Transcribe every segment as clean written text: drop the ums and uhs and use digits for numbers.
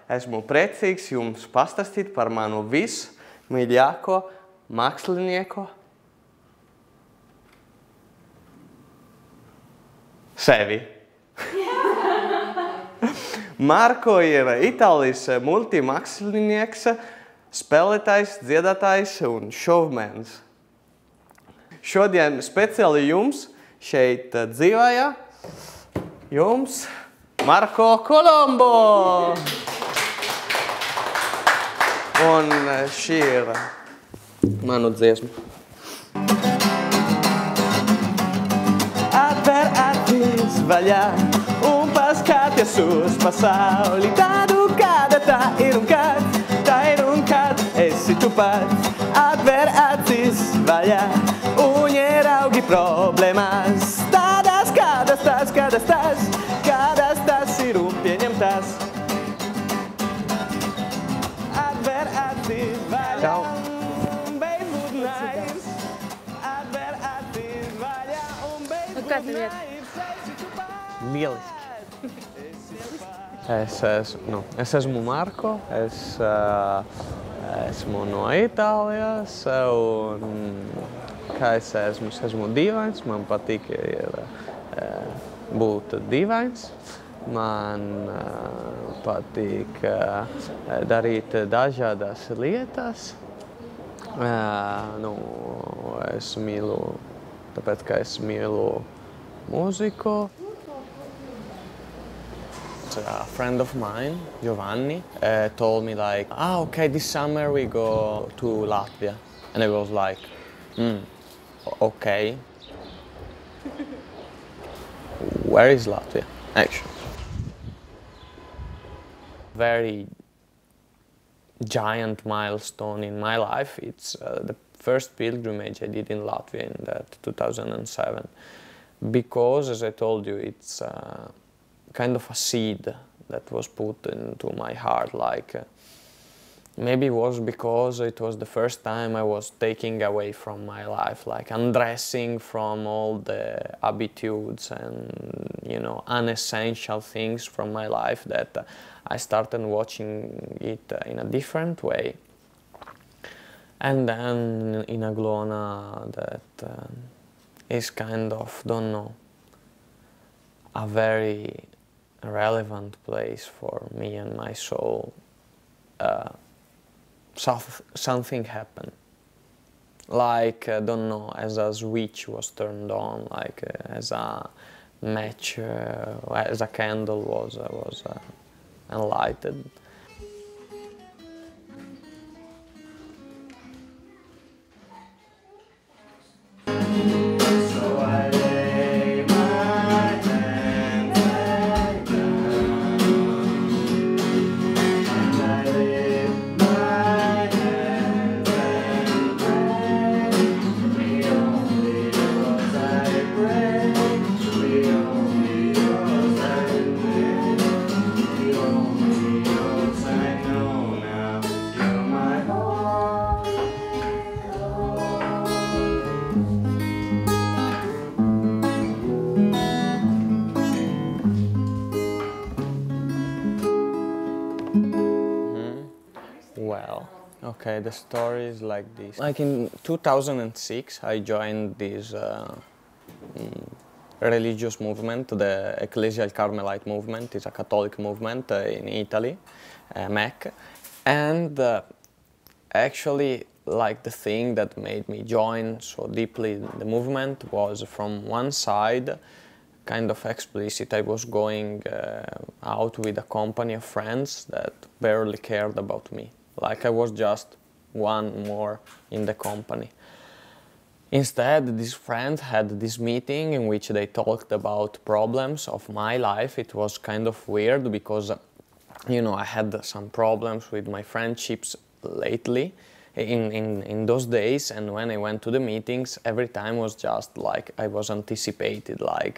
esmu priecīgs jums pastāstīt par manu vismīļāko mākslinieku sevi. Marko ir Itālijas multimākslinieks, spēlētājs, dziedātājs un šovmens. Šodien speciāli jums šeit dzīvē, jums Marko Kolombo! Un šī ir manu dziesmu. Atver acis vaļā un paskaties uz pasauli tādu, kāda tā ir un kad esi tu pats. Atver acis vaļā un ieraugi problēmas tādas, kādas tās ir un pieņem tās. Atver acis vaļā un beidz būt nairs. Atver acis vaļā un beidz būt nairs. Lieliski. Es esmu Marko, es esmu no Itālijas, un kā es esmu dīvains, man patīk būt dīvains. Man patīk darīt dažādas lietas. Es mīlu, tāpēc, ka es mīlu mūziku. A friend of mine, Giovanni, told me like, okay, this summer we go to Latvia. And I was like, okay. Where is Latvia, actually? Very giant milestone in my life. It's the first pilgrimage I did in Latvia in that 2007. Because, as I told you, it's kind of a seed that was put into my heart, like maybe it was because it was the first time I was taking away from my life, like undressing from all the habitudes and, you know, unessential things from my life, that I started watching it in a different way. And then in Aglona, that is kind of, don't know, a very relevant place for me and my soul. Something happened, like don't know, as a switch was turned on, like as a match, as a candle was enlightened. Well, okay, the story is like this. Like in 2006, I joined this religious movement, the Ecclesial Carmelite movement. It's a Catholic movement in Italy, MEC. And actually, like the thing that made me join so deeply the movement was, from one side, kind of explicit. I was going out with a company of friends that barely cared about me. Like I was just one more in the company. Instead, these friends had this meeting in which they talked about problems of my life. It was kind of weird because, you know, I had some problems with my friendships lately in those days, and when I went to the meetings, every time was just like I was anticipated, like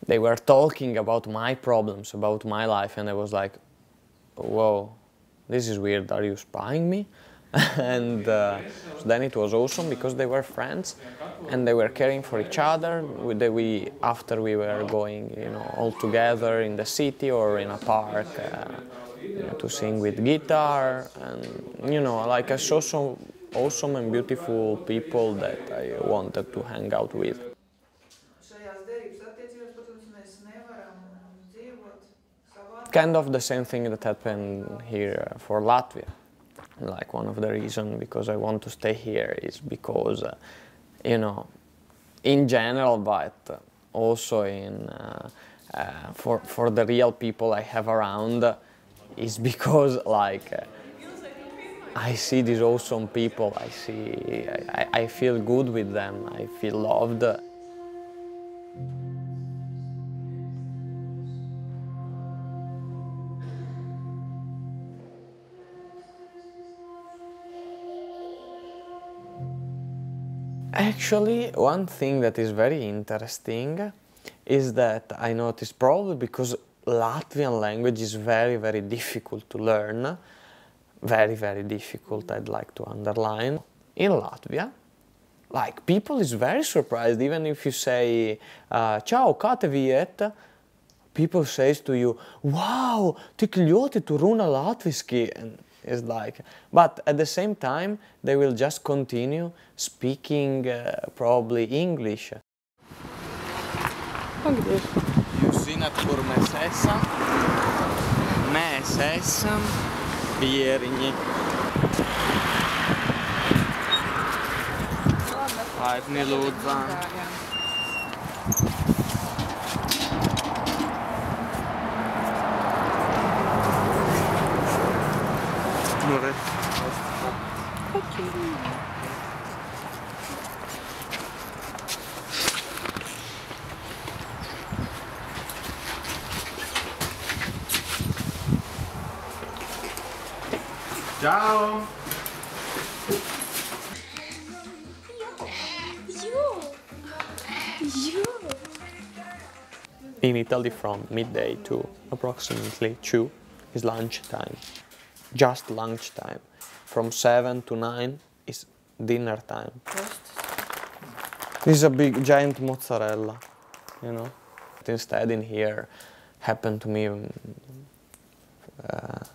they were talking about my problems, about my life, and I was like, whoa, this is weird, are you spying me? And so then it was awesome because they were friends and they were caring for each other. After we were going, you know, all together in the city or in a park you know, to sing with guitar, and you know, like I saw some awesome and beautiful people that I wanted to hang out with. Kind of the same thing that happened here for Latvia. Like one of the reasons because I want to stay here is because, you know, in general, but also in for the real people I have around, is because like I see these awesome people. I feel good with them. I feel loved. Actually, one thing that is very interesting is that I noticed, probably because Latvian language is very, very difficult to learn, very, very difficult, I'd like to underline. In Latvia, like, people is very surprised, even if you say, "Čau, kā tev iet?" People says to you, "Wow, tik ļoti tu runā latviski." And it's like, but at the same time, they will just continue speaking probably English. Jūs zināt, kur mēs esam? Mēs esam Bieriņi. Laipni lūdzam. Ciao! In Italy, from midday to approximately 2 is lunch time. Just lunch time. From 7 to 9 is dinner time. This is a big, giant mozzarella, you know. Instead, in here, happened to me.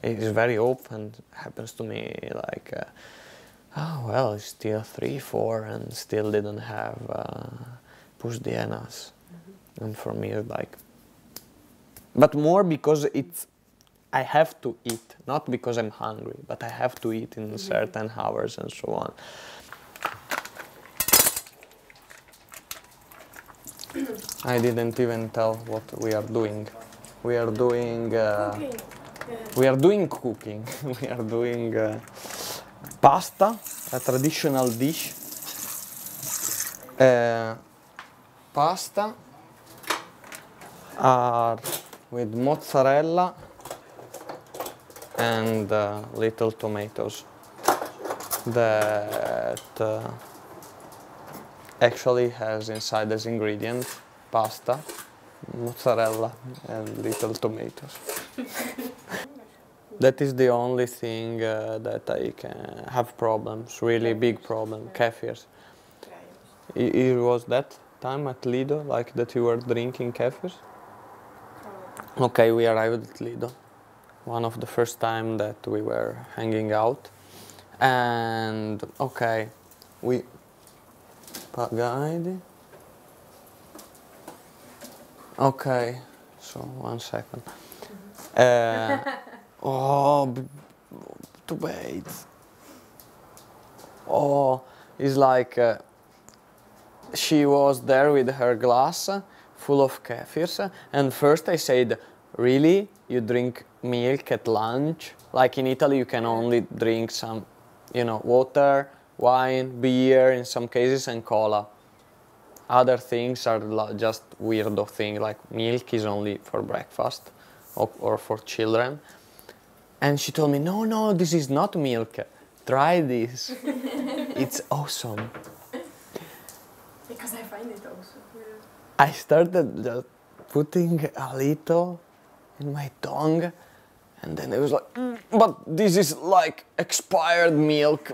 It is very often happens to me like, oh well, it's still 3, 4 and still didn't have pusdienas. And for me it's like, but more because I have to eat, not because I'm hungry, but I have to eat in certain hours and so on. I didn't even tell what we are doing. We are doing cooking. We are doing cooking. We are doing pasta, a traditional dish. Pasta with mozzarella and little tomatoes that actually has inside as ingredient pasta, mozzarella and little tomatoes. That is the only thing that I can have problems, really big problem, kefirs. It was that time at Lido, like that you were drinking kefirs? Okay, we arrived at Lido. One of the first time that we were hanging out. And, okay, we... Pagaidi. Okay, so 1 second. Oh, to wait. Oh, it's like she was there with her glass full of kefirs, and first I said, "Really? You drink milk at lunch?" Like in Italy, you can only drink some, you know, water, wine, beer, in some cases, and cola. Other things are just weirdo thing, like milk is only for breakfast or for children. And she told me, "No, no, this is not milk. Try this. It's awesome." Because I find it awesome. Yeah. I started just putting a little in my tongue, And then it was like, but this is like expired milk.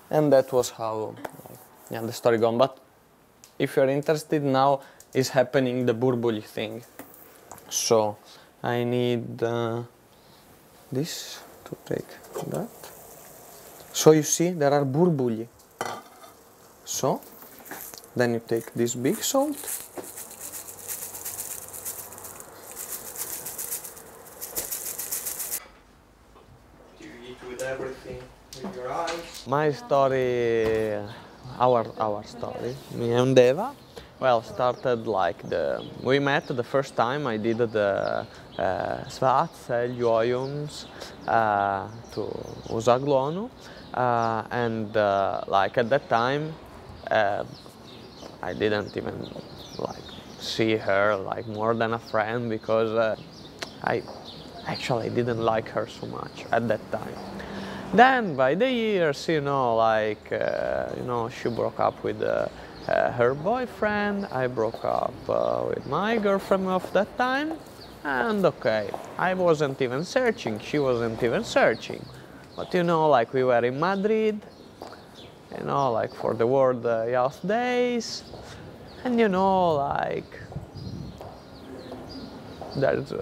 And that was how the story gone. But if you're interested, now is happening the burbuli thing. So I need this to take that. So you see, there are burbuli. So then you take this big salt. You eat with everything, with your eyes. My story, our story, me and Eva, well, started like we met the first time I did the Svēts ceļojums to uz Aglonu, and like at that time I didn't even like see her like more than a friend, because I actually didn't like her so much at that time. Then by the years, you know, like she broke up with her boyfriend, I broke up with my girlfriend of that time, and okay, I wasn't even searching, she wasn't even searching. But you know, like we were in Madrid, you know, like for the World Youth Days, and you know, like there's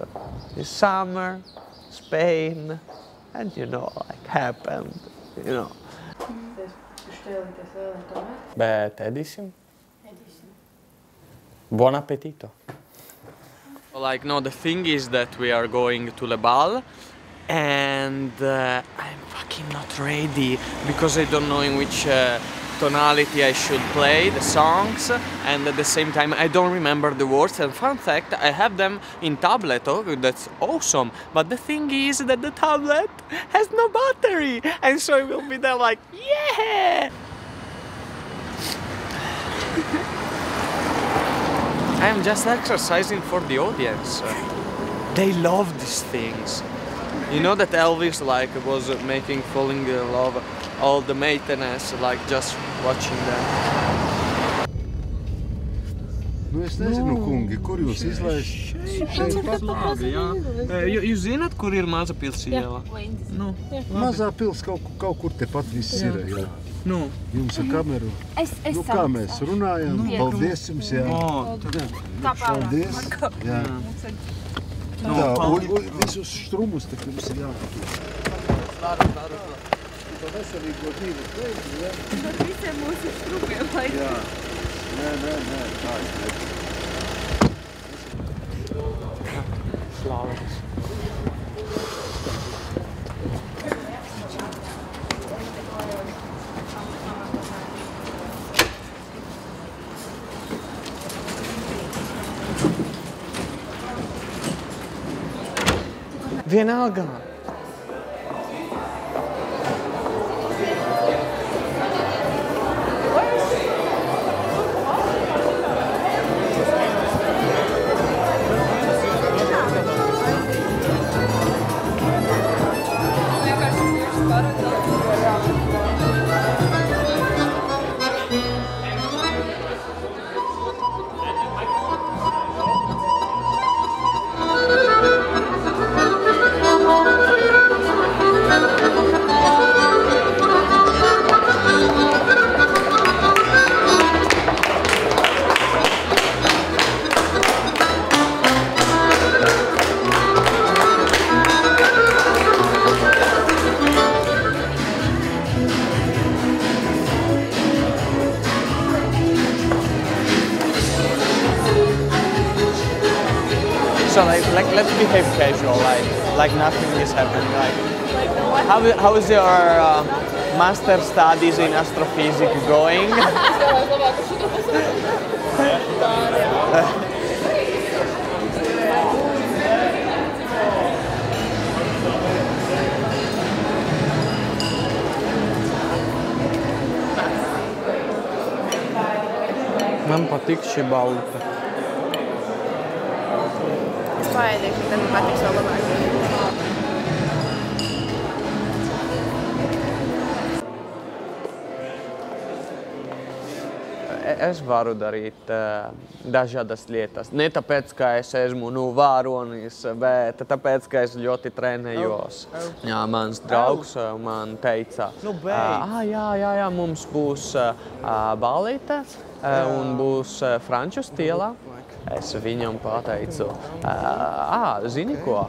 this summer, Spain, and you know, like happened, you know. Bet ēdīsim. Buon appetito. Like, no, the thing is that we are going to Le Bal, and I'm fucking not ready, because I don't know in which tonality I should play the songs, and at the same time I don't remember the words. And fun fact, I have them in tablet. Oh, that's awesome, but the thing is that the tablet has no battery, and so I will be there like, yeah. I am just exercising for the audience. They love these things. You know that Elvis like was making falling in love all the maintenance, like just watching them. Nu es nezinu, kungi, kur jūs izlaist? Šeit pat labi, jā. Jūs zināt, kur ir Maza pils iela? Nu, Mazā pils kaut kur tepat viss ir, jā. Nu. Jums ar kameru. Nu, kā mēs runājam, paldies jums, jā. Paldies, jā. Tā, visus strumus te jums ir jāpatūst. To veselīgo dzīvi teikt, jā. Bet visiem mūsu strumiem laikam. Jā. Nē, tā ir. Slavas. Vienalga. So like let's behave casual, like nothing is happening. Like, how is your master studies in astrophysics going? Man patīk šī balta. Paēdīšu, tad man patiks vēl labāk. Es varu darīt dažādas lietas. Ne tāpēc, ka es esmu vāronis, bet tāpēc, ka es ļoti trenējos. Jā, mans draugs man teica, jā, mums būs balīte un būs franču stilā. Es viņam pateicu, zini ko,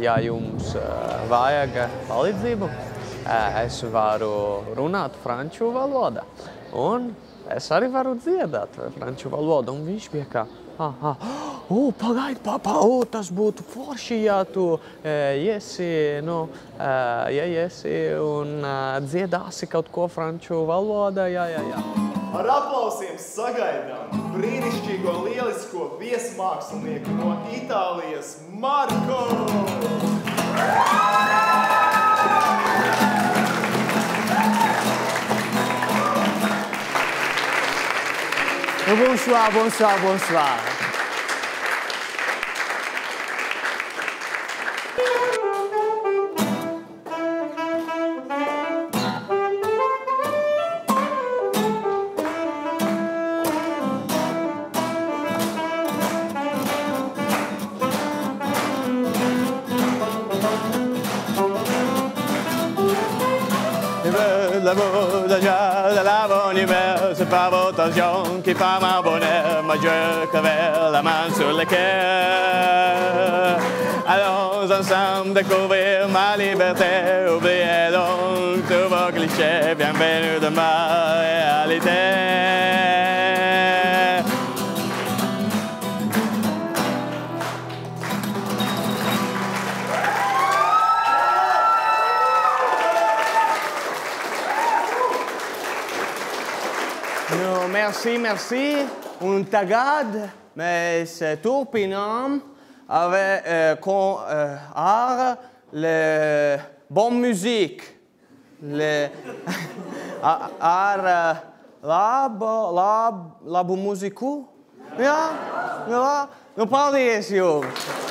ja jums vajag palīdzību, es varu runāt franču valodā. Un es arī varu dziedāt franču valodu. Un viņš bija kā, pagaidi, tas būtu forši, ja tu iesi un dziedāsi kaut ko franču valodā, jā. Ar aplausiem sagaidām brīnišķīgo lielisko viesmākslinieku no Itālijas Marko! Bonsoir. La bonne humeur, c'est pas votre attention qui fait mon bonheur. Moi je crève la main sur le cœur. Allons ensemble découvrir ma liberté. Oubliez donc tous vos clichés. Bienvenue dans ma réalité. Merci. Un tagad mēs turpinām ar le bon musique. Ar labu muziku. Jā, paldies jums!